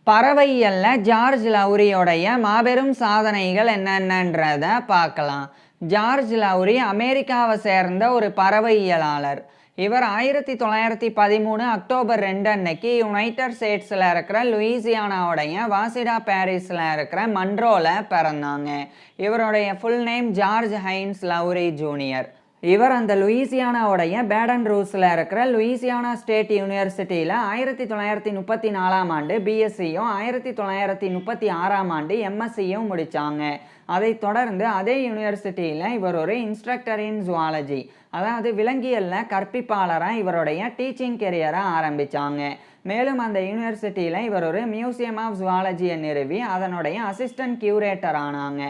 பறவையியல்ல George லவ்ரியோடைய மாபெரும் சாதனைகள் என்னென்னன்றத பார்க்கலாம். ஜார்ஜ் லவ்ரி அமெரிக்காவை சேர்ந்த ஒரு பறவையியலாளர். இவர் 1913 அக்டோபர் 2 அன்னைக்கு யுனைடெட் ஸ்டேட்ஸில் இருக்கிற லூயிசியானாவுடைய வாசிடா பாரிஸில் இருக்கிற மன்ரோவில் பிறந்தாங்க. இவருடைய full name George Hines Lowery junior. இவர் அந்த லூயிசியானாவுடைய பேடன் ரூஸில் இருக்கிற லூயிசியானா ஸ்டேட் யூனிவர்சிட்டியில் 1934ஆம் ஆண்டு பிஎஸ்சியும் 1936ஆம் ஆண்டு எம்எஸ்சியும் முடித்தாங்க. அதை தொடர்ந்து அதே யூனிவர்சிட்டியில் இவர் ஒரு இன்ஸ்ட்ரக்டர் இன் ஜுவாலஜி, அதாவது விலங்கியலில் கற்பிப்பாளராக இவருடைய டீச்சிங் கெரியரை ஆரம்பித்தாங்க. மேலும் அந்த யூனிவர்சிட்டியில் இவர் ஒரு மியூசியம் ஆஃப் ஜுவாலஜியை நிறுவி அதனுடைய அசிஸ்டன்ட் கியூரேட்டர் ஆனாங்க.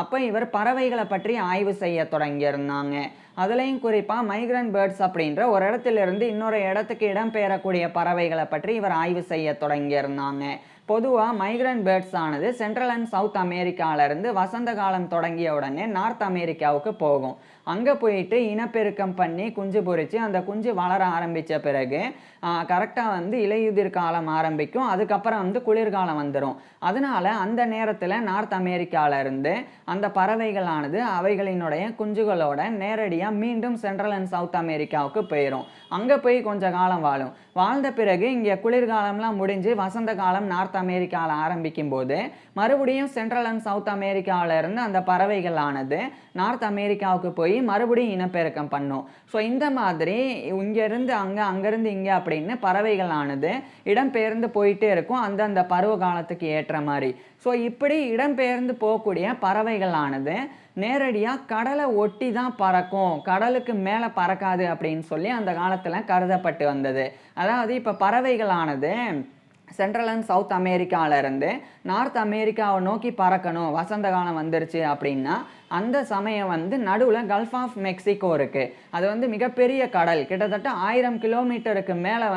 அப்போ இவர் பறவைகளை பற்றி ஆய்வு செய்ய தொடங்கியிருந்தாங்க. அதுலேயும் குறிப்பாக மைக்ரண்ட் பேர்ட்ஸ் அப்படின்ற ஒரு இடத்துலேருந்து இன்னொரு இடத்துக்கு இடம்பெயரக்கூடிய பறவைகளை பற்றி இவர் ஆய்வு செய்ய தொடங்கியிருந்தாங்க. பொதுவாக மைக்ரண்ட் பேர்ட்ஸ் ஆனது சென்ட்ரல் அண்ட் சவுத் அமெரிக்காவிலேருந்து வசந்த காலம் தொடங்கிய உடனே நார்த் அமெரிக்காவுக்கு போகும். அங்கே போயிட்டு இனப்பெருக்கம் பண்ணி குஞ்சு பொறிச்சு அந்த குஞ்சு வளர ஆரம்பித்த பிறகு கரெக்டாக இலையுதிர் காலம் ஆரம்பிக்கும். அதுக்கப்புறம் குளிர்காலம் வந்துடும். அதனால அந்த நேரத்தில் நார்த் அமெரிக்காவிலேருந்து அந்த பறவைகளானது அவைகளினுடைய குஞ்சுகளோட நேரடியாக மீண்டும் சென்ட்ரல் அண்ட் சவுத் அமெரிக்காவுக்கு போயிடும். அங்கே போய் கொஞ்ச காலம் வாழும். வாழ்ந்த பிறகு இங்கே குளிர்காலம்லாம் முடிஞ்சு வசந்த காலம் நார்த் அமெரிக்காவில் ஆரம்பிக்கும் போது மறுபடியும் சென்ட்ரல் அண்ட் சவுத் அமெரிக்காவிலேருந்து அந்த பறவைகளானது நார்த் அமெரிக்காவுக்கு போய் மறுபடியும் இனப்பெருக்கம் பண்ணும். ஸோ இந்த மாதிரி இங்கேருந்து அங்கே, அங்கேருந்து இங்கே அப்படின்னு பறவைகளானது இடம்பெயர்ந்து போயிட்டே இருக்கும் அந்தந்த பருவ காலத்துக்கு ஏற்ற மாதிரி. ஸோ இப்படி இடம்பெயர்ந்து போகக்கூடிய பறவைகளானது நேரடியாக கடலை ஒட்டி தான் பறக்கும், கடலுக்கு மேலே பறக்காது அப்படின்னு சொல்லி அந்த காலத்தில் கருதப்பட்டு வந்தது. அதாவது இப்போ பறவைகளானது சென்ட்ரல் அண்ட் சவுத் அமெரிக்காவிலேருந்து நார்த் அமெரிக்காவை நோக்கி பறக்கணும், வசந்த காலம் வந்துருச்சு அப்படின்னா அந்த சமயம் நடுவில் கல்ஃப் ஆஃப் மெக்சிகோ இருக்குது. அது மிகப்பெரிய கடல், கிட்டத்தட்ட 1000 கிலோமீட்டருக்கு மேலே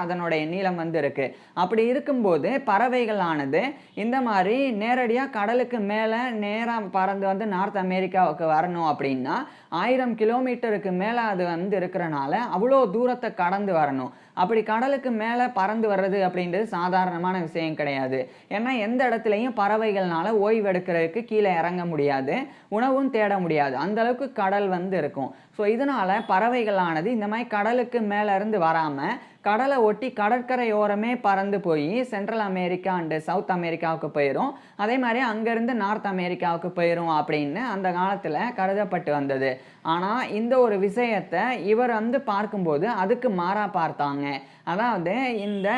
அதனுடைய நீளம் இருக்குது. அப்படி இருக்கும்போது பறவைகளானது இந்த மாதிரி நேரடியாக கடலுக்கு மேலே நேராக பறந்து நார்த் அமெரிக்காவுக்கு வரணும் அப்படின்னா 1000 கிலோமீட்டருக்கு மேலே அது இருக்கிறனால அவ்வளோ தூரத்தை கடந்து வரணும். அப்படி கடலுக்கு மேலே பறந்து வர்றது அப்படின்றது சாதாரணமான விஷயம் கிடையாது. ஏன்னா எந்த இடத்துலையும் பறவைகள்னால ஓய்வெடுக்கிறதுக்கு கீழே இறங்க முடியாது, உணவும் தேட முடியாது, அந்த அளவுக்கு கடல் இருக்கும். ஸோ இதனால பறவைகளானது இந்த மாதிரி கடலுக்கு மேலே இருந்து வராமல் கடலை ஒட்டி கடற்கரையோரமே பறந்து போய் சென்ட்ரல் அமெரிக்கா அண்டு சவுத் அமெரிக்காவுக்கு போயிடும். அதே மாதிரி அங்கேருந்து நார்த் அமெரிக்காவுக்கு போயிடும் அப்படின்னு அந்த காலத்தில் கருதப்பட்டு வந்தது. ஆனால் இந்த ஒரு விஷயத்தை இவர் பார்க்கும்போது அதுக்கு மாறாக பார்த்தாங்க. அதாவது இந்த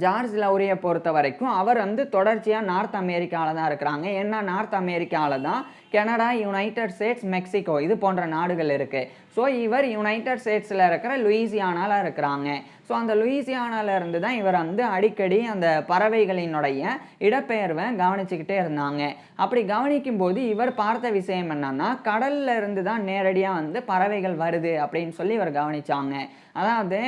ஜார்ஜ் லவ்ரியை பொறுத்த வரைக்கும் அவர் தொடர்ச்சியாக நார்த் அமெரிக்காவில் தான் இருக்கிறாங்க. ஏன்னா நார்த் அமெரிக்காவில் தான் கனடா, யுனைடெட் ஸ்டேட்ஸ், மெக்சிகோ இது போன்ற நாடுகள் இருக்குது. ஸோ இவர் யுனைடெட் ஸ்டேட்ஸில் இருக்கிற லூயிசியானாவில் இருக்கிறாங்க. ஸோ அந்த லூயிசியானாவிலேருந்து தான் இவர் அடிக்கடி அந்த பறவைகளினுடைய இடப்பெயர்வை கவனிச்சுக்கிட்டே இருந்தாங்க. அப்படி கவனிக்கும்போது இவர் பார்த்த விஷயம் என்னன்னா, கடல்ல இருந்து தான் நேரடியாக பறவைகள் வருது அப்படின்னு சொல்லி இவர் கவனிச்சாங்க. அதாவது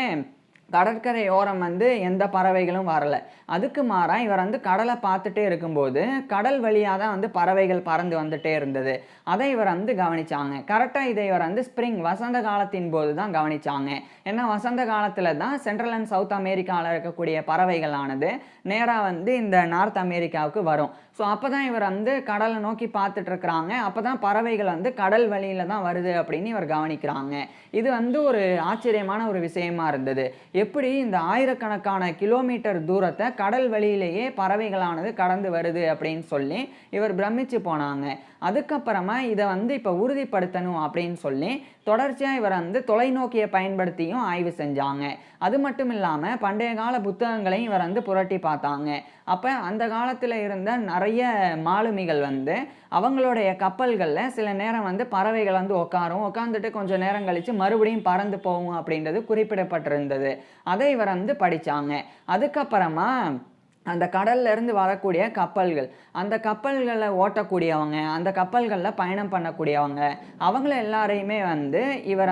கடற்கரை ஓரம் எந்த பறவைகளும் வரலை. அதுக்கு மாறாக இவர் கடலை பார்த்துட்டே இருக்கும்போது கடல் வழியாக தான் பறவைகள் பறந்து வந்துட்டே இருந்தது. அதை இவர் கவனிச்சாங்க. கரெக்டாக இதை இவர் ஸ்ப்ரிங் வசந்த காலத்தின் போது தான் கவனிச்சாங்க. ஏன்னா வசந்த காலத்தில் தான் சென்ட்ரல் அண்ட் சவுத் அமெரிக்காவில் இருக்கக்கூடிய பறவைகளானது நேராக இந்த நார்த் அமெரிக்காவுக்கு வரும். ஸோ அப்போ தான் இவர் கடலை நோக்கி பார்த்துட்டு இருக்கிறாங்க. அப்போ தான் பறவைகள் கடல் வழியில் தான் வருது அப்படின்னு இவர் கவனிக்கிறாங்க. இது ஒரு ஆச்சரியமான ஒரு விஷயமா இருந்தது. எப்படி இந்த ஆயிரக்கணக்கான கிலோமீட்டர் தூரத்தை கடல் வழியிலேயே பறவைகளானது கடந்து வருது அப்படின்னு சொல்லி இவர் பிரமிச்சு போனாங்க. அதுக்கப்புறமா இதை இப்போ உறுதிப்படுத்தணும் அப்படின்னு சொல்லி தொடர்ச்சியாக இவர் தொலைநோக்கியை பயன்படுத்தியும் ஆய்வு செஞ்சாங்க. அது மட்டும் இல்லாமல் பண்டைய கால புத்தகங்களையும் இவர் புரட்டி பார்த்தாங்க. அப்போ அந்த காலத்தில் இருந்த நிறைய மாலுமிகள் அவங்களுடைய கப்பல்களில் சில நேரம் பறவைகள் உட்காந்துட்டு கொஞ்சம் நேரம் கழித்து மறுபடியும் பறந்து போகும் அப்படின்றது குறிப்பிடப்பட்டிருந்தது. அதை இவர் படித்தாங்க. அதுக்கப்புறமா அந்த கடல்ல இருந்து வரக்கூடிய கப்பல்கள், அந்த கப்பல்களை ஓட்டக்கூடியவங்க, அந்த கப்பல்களில் பயணம் பண்ணக்கூடியவங்க, அவங்கள எல்லாரையுமே இவர்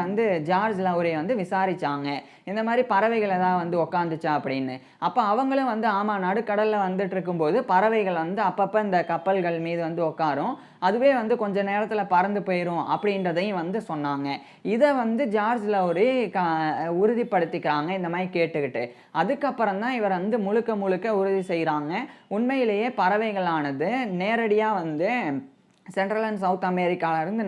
ஜார்ஜ் லவ்ரி விசாரிச்சாங்க. இந்த மாதிரி பறவைகள் ஏதாவது உக்காந்துச்சா அப்படின்னு. அப்போ அவங்களும் ஆமாம், நடுக்கடலில் வந்துட்டு இருக்கும்போது பறவைகள் அப்பப்போ இந்த கப்பல்கள் மீது உட்காரும், அதுவே கொஞ்ச நேரத்தில் பறந்து போயிடும் அப்படின்றதையும் சொன்னாங்க. இதை ஜார்ஜ் லவ்ரி உறுதிப்படுத்திக்கிறாங்க இந்த மாதிரி கேட்டுக்கிட்டு. அதுக்கப்புறம் தான் இவர் முழுக்க முழுக்க உறுதி ஆய்வு செய்கிறாங்க. உண்மையிலேயே பறவைகளானது நேரடியாக வந்து சென்ட்ரல் அண்ட் சவுத் அமெரிக்காவிலேருந்து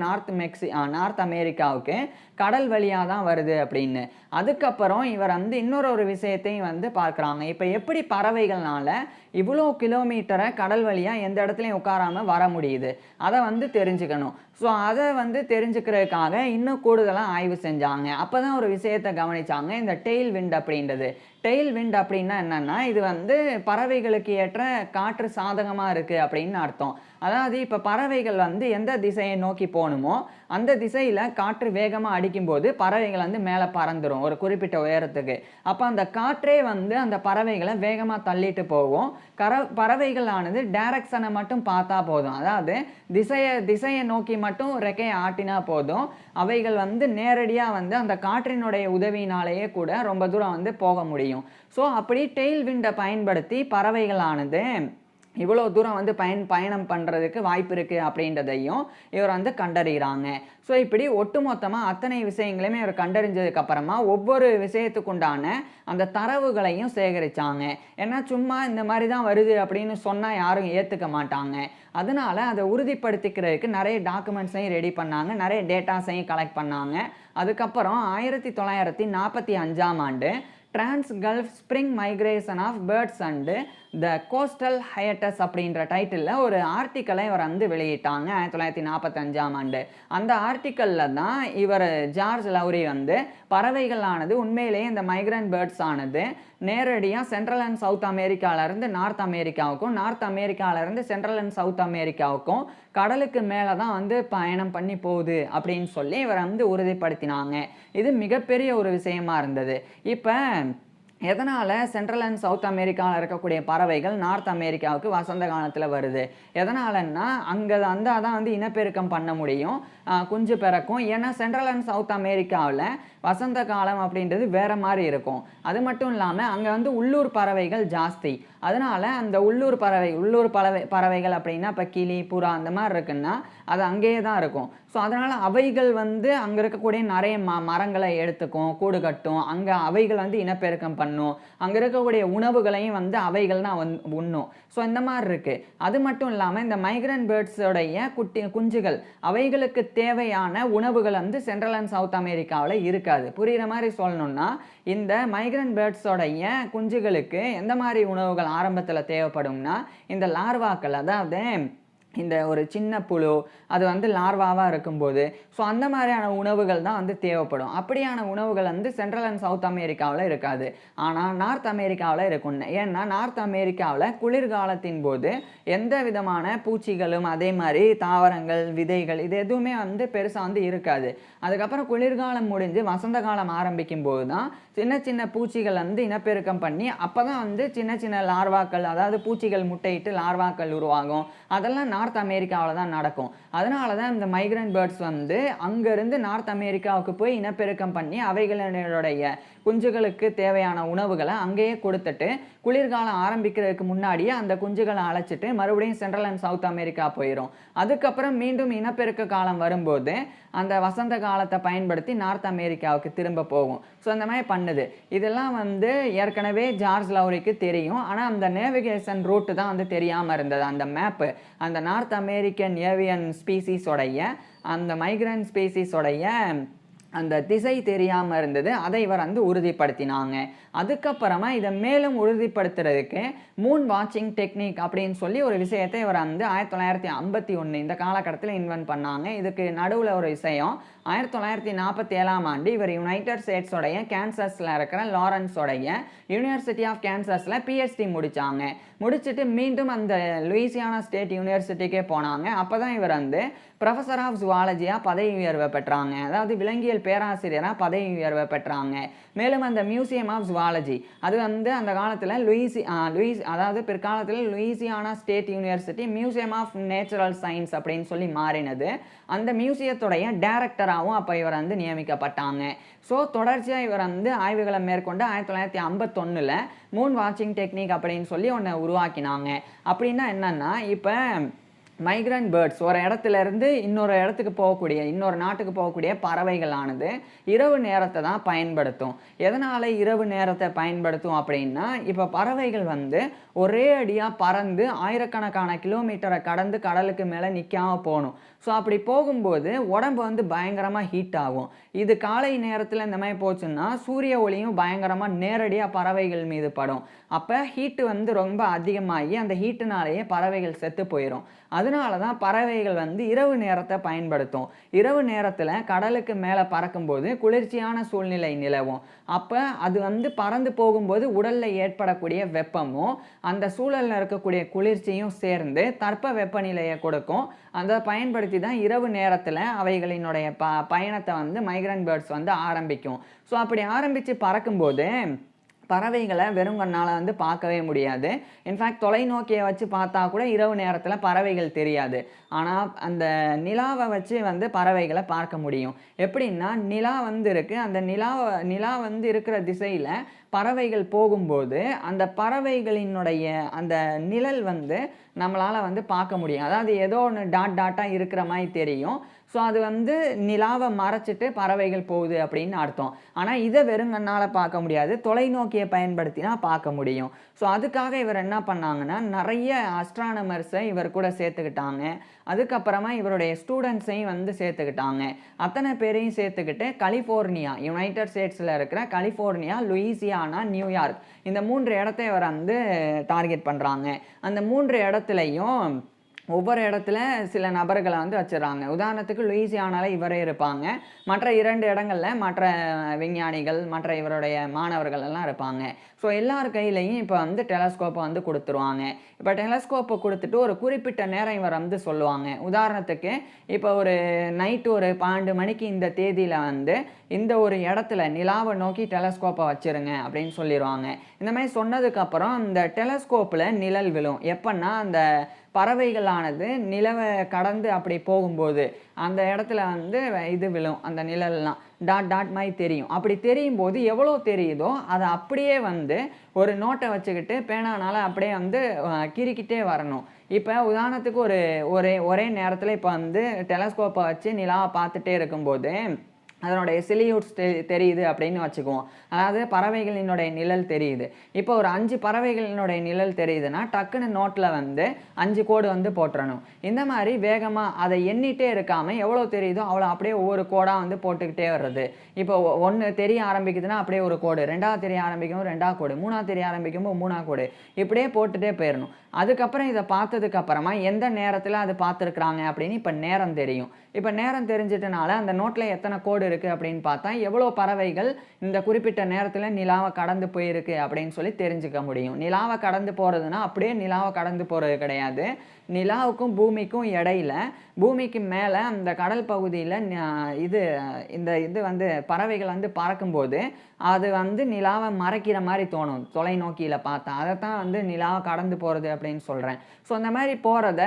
நார்த் அமெரிக்காவுக்கு கடல் வழியாக தான் வருது அப்படின்னு. அதுக்கப்புறம் இவர் வந்து இன்னொரு விஷயத்தையும் வந்து பார்க்குறாங்க. இப்போ எப்படி பறவைகள்னால இவ்வளோ கிலோமீட்டரை கடல் வழியாக எந்த இடத்துலையும் உட்காராமல் வர முடியுது, அதை வந்து தெரிஞ்சுக்கணும். ஸோ அதை வந்து தெரிஞ்சுக்கிறதுக்காக இன்னும் கூடுதலாக ஆய்வு செஞ்சாங்க. அப்போ தான் ஒரு விஷயத்தை கவனித்தாங்க, இந்த டெயில் விண்ட் அப்படின்றது. டெயில் விண்ட் அப்படின்னா என்னென்னா, இது வந்து பறவைகளுக்கு ஏற்ற காற்று சாதகமாக இருக்குது அப்படின்னு அர்த்தம். அதாவது இப்போ பறவைகள் வந்து எந்த திசையை நோக்கி போகணுமோ அந்த திசையில் காற்று வேகமாக அடிக்கும்போது பறவைகள் வந்து மேலே பறந்துடும் ஒரு குறிப்பிட்ட உயரத்துக்கு. அப்போ அந்த காற்றே வந்து அந்த பறவைகளை வேகமாக தள்ளிட்டு போகும். பறவைகளானது டைரக்ஷனை மட்டும் பார்த்தா போதும், அதாவது திசையை நோக்கி மட்டும் ரெக்கையை ஆட்டினா போதும், அவைகள் வந்து நேரடியாக வந்து அந்த காற்றினுடைய உதவியினாலேயே கூட ரொம்ப தூரம் வந்து போக முடியும். ஸோ அப்படி டெயில் விண்டை பயன்படுத்தி பறவைகளானது இவ்வளோ தூரம் வந்து பயணம் பண்ணுறதுக்கு வாய்ப்பு இருக்குது அப்படின்றதையும் இவர் வந்து கண்டறிகிறாங்க. ஸோ இப்படி ஒட்டுமொத்தமாக அத்தனை விஷயங்களையுமே இவர் கண்டறிஞ்சதுக்கப்புறமா ஒவ்வொரு விஷயத்துக்குண்டான அந்த தரவுகளையும் சேகரித்தாங்க. ஏன்னா சும்மா இந்த மாதிரி தான் வருது அப்படின்னு சொன்னால் யாரும் ஏற்றுக்க மாட்டாங்க. அதனால் அதை உறுதிப்படுத்திக்கிறதுக்கு நிறைய டாக்குமெண்ட்ஸையும் ரெடி பண்ணாங்க, நிறைய டேட்டாஸையும் கலெக்ட் பண்ணாங்க. அதுக்கப்புறம் 1945ஆம் ஆண்டு trans gulf spring migration of birds and the coastal hiatus அப்படின்ற டைட்டிலில் ஒரு ஆர்டிக்கலை இவர் வந்து வெளியிட்டாங்க 1945ஆம் ஆண்டு. அந்த ஆர்டிக்கலில் தான் இவர் ஜார்ஜ் லவ்ரி வந்து பறவைகளானது உண்மையிலேயே இந்த மைக்ரண்ட் பேர்ட்ஸ் ஆனது நேரடியாக சென்ட்ரல் அண்ட் சவுத் அமெரிக்காவிலேருந்து நார்த் அமெரிக்காவுக்கும், நார்த் அமெரிக்காவிலேருந்து சென்ட்ரல் அண்ட் சவுத் அமெரிக்காவுக்கும் கடலுக்கு மேலே தான் வந்து பயணம் பண்ணி போகுது அப்படின்னு சொல்லி இவரை வந்து உறுதிப்படுத்தினாங்க. இது மிகப்பெரிய ஒரு விஷயமா இருந்தது. இப்போ எதனால் சென்ட்ரல் அண்ட் சவுத் அமெரிக்காவில் இருக்கக்கூடிய பறவைகள் நார்த் அமெரிக்காவுக்கு வசந்த காலத்தில் வருது? எதனாலன்னா அங்கே தான் வந்து இனப்பெருக்கம் பண்ண முடியும், குஞ்சு பிறக்கும். ஏன்னா சென்ட்ரல் அண்ட் சவுத் அமெரிக்காவில் வசந்த காலம் அப்படின்றது வேறு மாதிரி இருக்கும். அது மட்டும் இல்லாமல் அங்கே வந்து உள்ளூர் பறவைகள் ஜாஸ்தி. அதனால் அந்த உள்ளூர் பறவைகள் அப்படின்னா இப்போ கிளி, புறா அந்த மாதிரி இருக்குன்னா அது அங்கேயே தான் இருக்கும். ஸோ அதனால் அவைகள் வந்து அங்கே இருக்கக்கூடிய நிறைய மரங்களை எடுத்துக்கும், கூடு கட்டும், அங்கே அவைகள் வந்து இனப்பெருக்கம் பண்ணும், அங்கே இருக்கக்கூடிய உணவுகளையும் வந்து அவைகள் தான் உண்ணும். ஸோ இந்த மாதிரி இருக்குது. அது மட்டும் இல்லாமல் இந்த மைக்ரண்ட் பேர்ட்ஸோடைய குஞ்சுகள் அவைகளுக்கு தேவையான உணவுகள் வந்து சென்ட்ரல் அண்ட் சவுத் அமெரிக்காவில் இருக்காது. புரிகிற மாதிரி சொல்லணும்னா, இந்த மைக்ரண்ட் பேர்ட்ஸோடைய குஞ்சுகளுக்கு எந்த மாதிரி உணவுகள் ஆரம்பத்தில் தேவைப்படும்னா, இந்த லார்வாக்கள், அதாவது இந்த ஒரு சின்ன புழு அது வந்து லார்வாவாக இருக்கும்போது ஸோ அந்த மாதிரியான உணவுகள் தான் வந்து தேவைப்படும். அப்படியான உணவுகள் வந்து சென்ட்ரல் அண்ட் சவுத் அமெரிக்காவில் இருக்காது, ஆனால் நார்த் அமெரிக்காவில் இருக்கும். ஏன்னா நார்த் அமெரிக்காவில் குளிர்காலத்தின் போது எந்த விதமான பூச்சிகளும் அதே மாதிரி தாவரங்கள், விதைகள் இது எதுவுமே வந்து பெருசாக வந்து இருக்காது. அதுக்கப்புறம் குளிர்காலம் முடிஞ்சு வசந்த காலம் ஆரம்பிக்கும் போது தான் சின்ன சின்ன பூச்சிகள் வந்து இனப்பெருக்கம் பண்ணி அப்போ தான் வந்து சின்ன சின்ன லார்வாக்கள், அதாவது பூச்சிகள் முட்டையிட்டு லார்வாக்கள் உருவாகும். அதெல்லாம் நார்த் அமெரிக்காவில் தான் நடக்கும். அதனால தான் இந்த மைக்ரண்ட் பேர்ட்ஸ் வந்து அங்கேருந்து நார்த் அமெரிக்காவுக்கு போய் இனப்பெருக்கம் பண்ணி அவைகளுடைய குஞ்சுகளுக்கு தேவையான உணவுகளை அங்கேயே கொடுத்துட்டு குளிர்காலம் ஆரம்பிக்கிறதுக்கு முன்னாடியே அந்த குஞ்சுகளை அழைச்சிட்டு மறுபடியும் சென்ட்ரல் அண்ட் சவுத் அமெரிக்கா போயிடும். அதுக்கப்புறம் மீண்டும் இனப்பெருக்க காலம் வரும்போது அந்த வசந்த காலத்தை பயன்படுத்தி நார்த் அமெரிக்காவுக்கு திரும்ப போகும். ஸோ அந்த மாதிரி பண்ணுது. இதெல்லாம் வந்து ஏற்கனவே ஜார்ஜ் லவ்ரிக்கு தெரியும், ஆனால் அந்த நேவிகேஷன் ரூட்டு தான் வந்து தெரியாமல் இருந்தது. அந்த மேப்பு, அந்த நார்த் அமெரிக்கன் ஏவியன் ஸ்பீசிஸோடைய அந்த மைக்ரண்ட் ஸ்பீசிஸோடைய அந்த திசை தெரியாமல் இருந்தது. அதை இவர் வந்து உறுதிப்படுத்தினாங்க. அதுக்கப்புறமா இதை மேலும் உறுதிப்படுத்துறதுக்கு மூன் வாட்சிங் டெக்னிக் அப்படின்னு சொல்லி ஒரு விஷயத்தை இவர் வந்து 1951 இந்த காலகட்டத்தில் இன்வென்ட் பண்ணாங்க. இதுக்கு நடுவில் ஒரு விஷயம், 1947ஆம் ஆண்டு இவர் யுனைடெட் ஸ்டேட்ஸோடைய கேன்சஸில் இருக்கிற லாரன்ஸோடைய யூனிவர்சிட்டி ஆஃப் கேன்சஸில் பிஹெச்டி முடித்தாங்க. முடிச்சுட்டு மீண்டும் அந்த லூயிசியானா ஸ்டேட் யூனிவர்சிட்டிக்கே போனாங்க. அப்போ தான் இவர் வந்து ப்ரொஃபஸர் ஆஃப் ஜுவாலஜியாக பதவி உயர்வை பெற்றாங்க, அதாவது விலங்கியல் பேராசிரியராக பதவி உயர்வை பெற்றாங்க. மேலும் அந்த மியூசியம் ஆஃப் ஜுவாலஜி அது வந்து அந்த காலத்தில் அதாவது பிற்காலத்தில் Louisiana State University museum of natural science அப்படின்னு சொல்லி மாறினது. அந்த மியூசியத்துடைய டைரக்டராகவும் அப்போ இவர் வந்து நியமிக்கப்பட்டாங்க. ஸோ தொடர்ச்சியாக இவர் வந்து ஆய்வுகளை மேற்கொண்டு 1951 மூன் வாட்சிங் டெக்னிக் அப்படின்னு சொல்லி ஒன்று உருவாக்கினாங்க. அப்படின்னா என்னன்னா, இப்போ மைக்ரண்ட் பேர்ட்ஸ் ஒரு இடத்துல இருந்து இன்னொரு இடத்துக்கு போகக்கூடிய இன்னொரு நாட்டுக்கு போகக்கூடிய பறவைகளானது இரவு நேரத்தை தான் பயன்படுத்தும். எதனால் இரவு நேரத்தை பயன்படுத்தும் அப்படின்னா, இப்போ பறவைகள் வந்து ஒரே அடியாக பறந்து ஆயிரக்கணக்கான கிலோமீட்டரை கடந்து கடலுக்கு மேலே நிற்காம போகணும். ஸோ அப்படி போகும்போது உடம்பு வந்து பயங்கரமாக ஹீட் ஆகும். இது காலை நேரத்தில் இந்த மாதிரி போச்சுன்னா சூரிய ஒளியும் பயங்கரமாக நேரடியாக பறவைகள் மீது படும். அப்போ ஹீட்டு வந்து ரொம்ப அதிகமாகி அந்த ஹீட்டுனாலேயே பறவைகள் செத்து போயிடும். அதனால தான் பறவைகள் வந்து இரவு நேரத்தை பயன்படுத்தும். இரவு நேரத்தில் கடலுக்கு மேலே பறக்கும்போது குளிர்ச்சியான சூழ்நிலை நிலவும். அப்போ அது வந்து பறந்து போகும்போது உடலில் ஏற்படக்கூடிய வெப்பமும் அந்த சூழலில் இருக்கக்கூடிய குளிர்ச்சியும் சேர்ந்து தட்ப வெப்பநிலையை கொடுக்கும். அதை பயன்படுத்தி தான் இரவு நேரத்தில் அவைகளினுடைய பயணத்தை வந்து மைக்ரண்ட் பேர்ட்ஸ் வந்து ஆரம்பிக்கும். ஸோ அப்படி ஆரம்பித்து பறக்கும்போது பறவைகளை வெறும் கண்ணால் வந்து பார்க்கவே முடியாது. இன்ஃபேக்ட் தொலைநோக்கியை வச்சு பார்த்தா கூட இரவு நேரத்தில் பறவைகள் தெரியாது. ஆனால் அந்த நிலாவை வச்சு வந்து பறவைகளை பார்க்க முடியும். எப்படின்னா நிலா வந்து இருக்குது, அந்த நிலா வந்து இருக்கிற திசையில் பறவைகள் போகும்போது அந்த பறவைகளினுடைய அந்த நிழல் வந்து நம்மளால் வந்து பார்க்க முடியும். அதாவது ஏதோ ஒன்று டாட்டாக இருக்கிற மாதிரி தெரியும். ஸோ அது வந்து நிலாவை மறைச்சிட்டு பறவைகள் போகுது அப்படின்னு அர்த்தம். ஆனால் இதை வெறுங்கண்ணால் பார்க்க முடியாது, தொலைநோக்கியை பயன்படுத்தினா பார்க்க முடியும். ஸோ அதுக்காக இவர் என்ன பண்ணாங்கன்னா நிறைய அஸ்ட்ரானமர்ஸை இவர் கூட சேர்த்துக்கிட்டாங்க. அதுக்கப்புறமா இவருடைய ஸ்டூடெண்ட்ஸையும் வந்து சேர்த்துக்கிட்டாங்க. அத்தனை பேரையும் சேர்த்துக்கிட்டு கலிஃபோர்னியா, யுனைடெட் ஸ்டேட்ஸில் இருக்கிற கலிஃபோர்னியா, லூயிசியானா, நியூயார்க் இந்த 3 இடத்த இவர் வந்து டார்கெட் பண்ணுறாங்க. அந்த 3 இடத்துலையும் ஒவ்வொரு இடத்துல சில நபர்களை வந்து வச்சிடறாங்க. உதாரணத்துக்கு லூயிசியானால இவரே இருப்பாங்க. மற்ற 2 இடங்களில் மற்ற விஞ்ஞானிகள், மற்ற இவருடைய மாணவர்கள் எல்லாம் இருப்பாங்க. ஸோ எல்லார் கையிலையும் இப்போ வந்து டெலஸ்கோப்பை வந்து கொடுத்துருவாங்க. இப்போ டெலஸ்கோப்பை கொடுத்துட்டு ஒரு குறிப்பிட்ட நேரம் இவர் வந்து சொல்லுவாங்க. உதாரணத்துக்கு இப்போ ஒரு நைட்டு ஒரு 12 மணிக்கு இந்த தேதியில் வந்து இந்த ஒரு இடத்துல நிலாவை நோக்கி டெலஸ்கோப்பை வச்சுருங்க அப்படின்னு சொல்லிடுவாங்க. இந்த மாதிரி சொன்னதுக்கப்புறம் அந்த டெலஸ்கோப்பில் நிழல் விழும். எப்பன்னா அந்த பறவைகளானது நிலவை கடந்து அப்படி போகும்போது அந்த இடத்துல வந்து இது விழும், அந்த நிழல்லாம் டாட் மாதிரி தெரியும். அப்படி தெரியும் போது எவ்வளோ தெரியுதோ அதை அப்படியே வந்து ஒரு நோட்டை வச்சுக்கிட்டு பேனானால அப்படியே வந்து கிரிக்கிட்டே வரணும். இப்போ உதாரணத்துக்கு ஒரே நேரத்தில் இப்போ வந்து டெலஸ்கோப்பை வச்சு நிலாவை பார்த்துட்டே இருக்கும்போது அதனுடைய சிலியூட்ஸ் தெரியுது அப்படின்னு வச்சுக்குவோம். அதாவது பறவைகளினுடைய நிழல் தெரியுது. இப்போ ஒரு 5 பறவைகளினுடைய நிழல் தெரியுதுன்னா டக்குன்னு நோட்டில் வந்து 5 கோடு வந்து போட்டுறணும். இந்த மாதிரி வேகமாக அதை எண்ணிட்டே இருக்காமல் எவ்வளோ தெரியுதோ அவ்வளோ அப்படியே ஒவ்வொரு கோடாக வந்து போட்டுக்கிட்டே வர்றது. இப்போ 1 தெரிய ஆரம்பிக்குதுன்னா அப்படியே ஒரு கோடு, 2ஆவது தெரிய ஆரம்பிக்கும் 2ஆவது கோடு, 3ஆவது தெரிய ஆரம்பிக்கும்போது 3ஆவது கோடு, இப்படியே போட்டுகிட்டே போயிடணும். அதுக்கப்புறம் இதை பார்த்ததுக்கப்புறமா எந்த நேரத்தில் அது பார்த்துருக்குறாங்க அப்படின்னு இப்போ நேரம் தெரியும். இப்போ நேரம் தெரிஞ்சிட்டனால அந்த நோட்டில் எத்தனை கோடு இருக்குது அப்படின்னு பார்த்தா எவ்வளோ பறவைகள் இந்த குறிப்பிட்ட நேரத்தில் நிலாவை கடந்து போயிருக்கு அப்படின்னு சொல்லி தெரிஞ்சுக்க முடியும். நிலாவை கடந்து போகிறதுனா அப்படியே நிலாவை கடந்து போகிறது கிடையாது. நிலாவுக்கும் பூமிக்கும் இடையில பூமிக்கு மேலே அந்த கடல் பகுதியில் இது வந்து பறவைகள் வந்து பறக்கும்போது அது வந்து நிலாவை மறைக்கிற மாதிரி தோணும் தொலைநோக்கியில் பார்த்தா. அதைத்தான் வந்து நிலாவை கடந்து போகிறது அப்படின்னு சொல்கிறேன். ஸோ அந்த மாதிரி போகிறத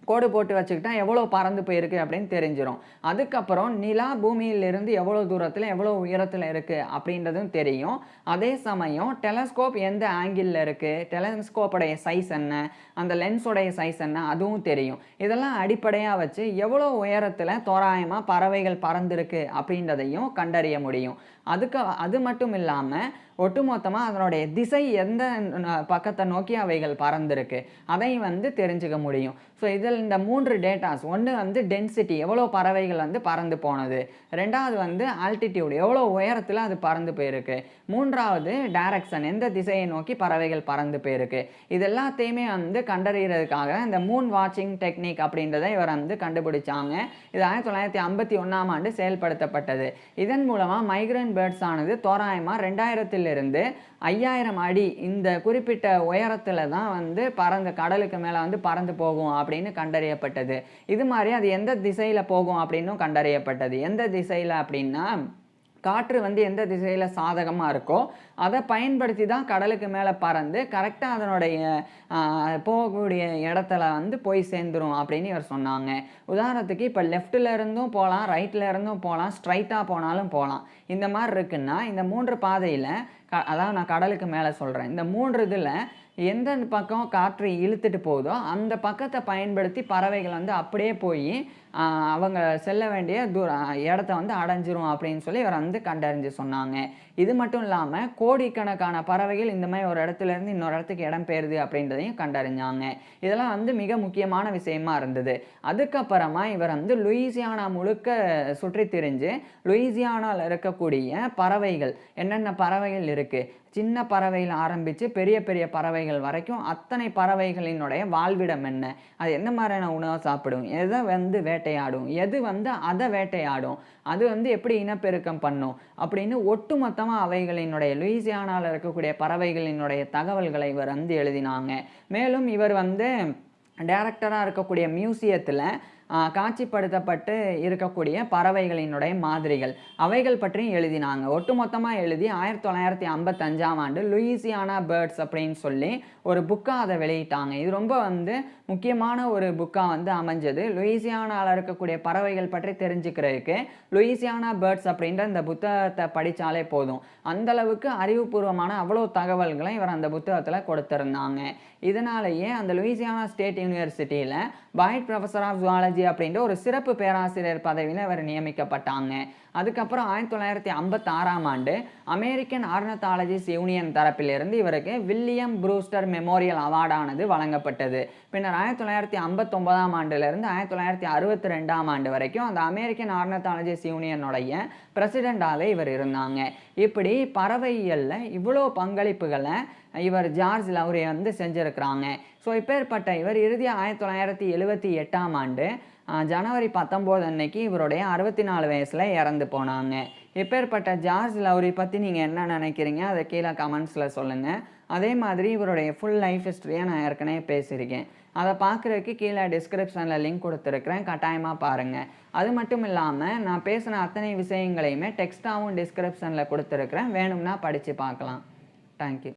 கோடு போட்டு வச்சுக்கிட்டா எவ்வளோ பறந்து போயிருக்கு அப்படின்னு தெரிஞ்சிடும். அதுக்கப்புறம் நிலா பூமியிலிருந்து எவ்வளோ தூரத்தில் எவ்வளோ உயரத்தில் இருக்குது அப்படின்றதும் தெரியும். அதே சமயம் டெலஸ்கோப் எந்த ஆங்கிளில் இருக்குது, டெலஸ்கோப்போடைய சைஸ் என்ன, அந்த லென்ஸோடைய சைஸ் என்ன அதுவும் தெரியும். இதெல்லாம் அடிப்படையாக வச்சு எவ்வளோ உயரத்தில் தோராயமாக பறவைகள் பறந்துருக்கு அப்படின்றதையும் கண்டறிய முடியும். அது மட்டும் இல்லாமல் ஒட்டுமொத்தமாக அதனுடைய திசை எந்த பக்கத்தை நோக்கி அவைகள் பறந்துருக்கு அதையும் வந்து தெரிஞ்சுக்க முடியும். ஸோ இதில் இந்த 3 டேட்டாஸ், ஒன்று வந்து டென்சிட்டி எவ்வளோ பறவைகள் வந்து பறந்து போனது, 2வது வந்து ஆல்டிடியூட் எவ்வளோ உயரத்தில் அது பறந்து போயிருக்கு, 3வது டைரக்ஷன் எந்த திசையை நோக்கி பறவைகள் பறந்து போயிருக்கு. இது எல்லாத்தையுமே வந்து கண்டறிகிறதுக்காக இந்த மூன் வாட்சிங் டெக்னிக் அப்படின்றத இவர் வந்து கண்டுபிடிச்சாங்க. இது 1951ஆம் ஆண்டு செயல்படுத்தப்பட்டது. இதன் மூலமாக மைக்ரண்ட் பேர்ட்ஸ் ஆனது தோராயமாக 2000 5000 அடி இந்த குறிப்பிட்ட உயரத்தில் தான் வந்து கடலுக்கு மேலே வந்து பறந்து போகும் அப்படின்னு கண்டறியப்பட்டது. இது மாதிரி அது எந்த திசையில் போகும் அப்படின்னும் கண்டறியப்பட்டது. எந்த திசையில் அப்படின்னா காற்று வந்து எந்த திசையில் சாதகமாக இருக்கோ அதை பயன்படுத்தி தான் கடலுக்கு மேலே பறந்து கரெக்டாக அதனுடைய போகக்கூடிய இடத்துல வந்து போய் சேர்ந்துடும் அப்படின்னு இவர் சொன்னாங்க. உதாரணத்துக்கு இப்போ லெஃப்டில் இருந்தும் போகலாம், ரைட்டில் இருந்தும் போகலாம், ஸ்ட்ரைட்டாக போனாலும் போகலாம். இந்த மாதிரி இருக்குன்னா இந்த 3 பாதையில் அதான் நான் கடலுக்கு மேலே சொல்கிறேன். இந்த 3 இதில் எந்த பக்கம் காற்று இழுத்துட்டு போதோ, அந்த பக்கத்த பயன்படுத்தி பறவைகள் வந்து அப்படியே போயி, அவங்க செல்ல வேண்டிய இடத்த வந்து அடைஞ்சிரும் அப்படின்னு சொல்லி இவர் வந்து கண்டறிஞ்சு சொன்னாங்க. இது மட்டும் இல்லாம, கோடிக்கணக்கான பறவைகள் இந்த மாரி ஒரு இடத்துலேருந்து இன்னொரு இடத்துக்கு இடம்பெயருது அப்படின்றதையும் கண்டறிஞ்சாங்க. இதெல்லாம் வந்து மிக முக்கியமான விஷயமா இருந்தது. அதுக்கப்புறமா இவர் வந்து லூயிசியானா முழுக்க சுற்றி திரிஞ்சு, லூயிசியானால இருக்கக்கூடிய பறவைகள், என்னென்ன பறவைகள் இருக்கு? சின்ன பறவையில ஆரம்பிச்சு பெரிய பெரிய பறவைகள் வரைக்கும் அத்தனை பறவைகளினுடைய வாழ்விடம் என்ன? அது என்ன மாரியான உணவ சாப்பிடும்? எத வந்து வேட்டையாடும்? எது வந்து அத வேட்டையாடும்? அது வந்து எப்படி இனப்பெருக்கம் பண்ணும்? அப்படின்னு ஒட்டுமொத்தமா அவைகளினுடைய லூயிசியானால இருக்கக்கூடிய பறவைகளினுடைய தகவல்களை இவர் வந்து எழுதினாங்க. மேலும் இவர் வந்து டைரக்டரா இருக்கக்கூடிய மியூசியத்துல காட்சிப்படுத்தப்பட்டு இருக்கக்கூடிய பறவைகளினுடைய மாதிரிகள், அவைகள் பற்றியும் எழுதினாங்க. ஒட்டுமொத்தமா எழுதி 1955ஆம் ஆண்டு லூயிசியானா பேர்ட்ஸ் அப்படின்னு சொல்லி ஒரு புக்கா அத வெளியிட்டாங்க. இது ரொம்ப வந்து முக்கியமான ஒரு புக்கா வந்து அமைஞ்சது. லூயிசியானால இருக்கக்கூடிய பறவைகள் பற்றி தெரிஞ்சுக்கிறதுக்கு லூயிசியானா பேர்ட்ஸ் அப்படின்ற இந்த புத்தகத்த படிச்சாலே போதும். அந்த அளவுக்கு அறிவுபூர்வமான அவ்வளோ தகவல்களை இவர் அந்த புத்தகத்துல கொடுத்திருந்தாங்க. இதனாலேயே அந்த லூயிசியானா ஸ்டேட் யூனிவர்சிட்டியில பாய்ட் புரொஃபசர் ஆஃப் ஜூவாலஜி அப்படின்ற ஒரு சிறப்பு பேராசிரியர் பதவியில இவர் நியமிக்கப்பட்டாங்க. அதுக்கப்புறம் 1956ஆம் ஆண்டு அமெரிக்கன் ஆர்னத்தாலஜிஸ்ட் யூனியன் தரப்பிலிருந்து இவருக்கு வில்லியம் ப்ரூஸ்டர் மெமோரியல் அவார்டானது வழங்கப்பட்டது. பின்னர் 1959ஆம் ஆண்டிலிருந்து 1962ஆம் ஆண்டு வரைக்கும் அந்த அமெரிக்கன் ஆர்னத்தாலஜிஸ்ட் யூனியனுடைய பிரசிடெண்டாவே இவர் இருந்தாங்க. இப்படி பறவையியல்ல இவ்வளோ பங்களிப்புகளை இவர் ஜார்ஜ் லவ்ரே வந்து செஞ்சிருக்கிறாங்க. ஸோ இப்பேற்பட்ட இவர் இறுதியா 1978ஆம் ஆண்டு ஜனவரி 19 அன்னைக்கு இவருடைய 64 வயசுல இறந்து போனாங்க. இப்பேற்பட்ட ஜார்ஜ் லவ்ரி பத்தி நீங்க என்ன நினைக்கிறீங்க? அத கீழ கமெண்ட்ஸ்ல சொல்லுங்க. அதே மாதிரி இவருடைய ஃபுல் லைஃப் ஹிஸ்டரிய நான் ஏற்கனவே பேசியிருக்கேன். அத பார்க்குறதுக்கு கீழ டிஸ்கிரிப்ஷன்ல லிங்க் குடுத்துருக்கிறேன். கட்டாயமா பாருங்க. அது மட்டும் இல்லாம நான் பேசின அத்தனை விஷயங்களையுமே டெக்ஸ்ட்டாவும் டிஸ்கிரிப்ஷன்ல குடுத்துருக்கிறேன். வேணும்னா படிச்சு பார்க்கலாம். Thank you.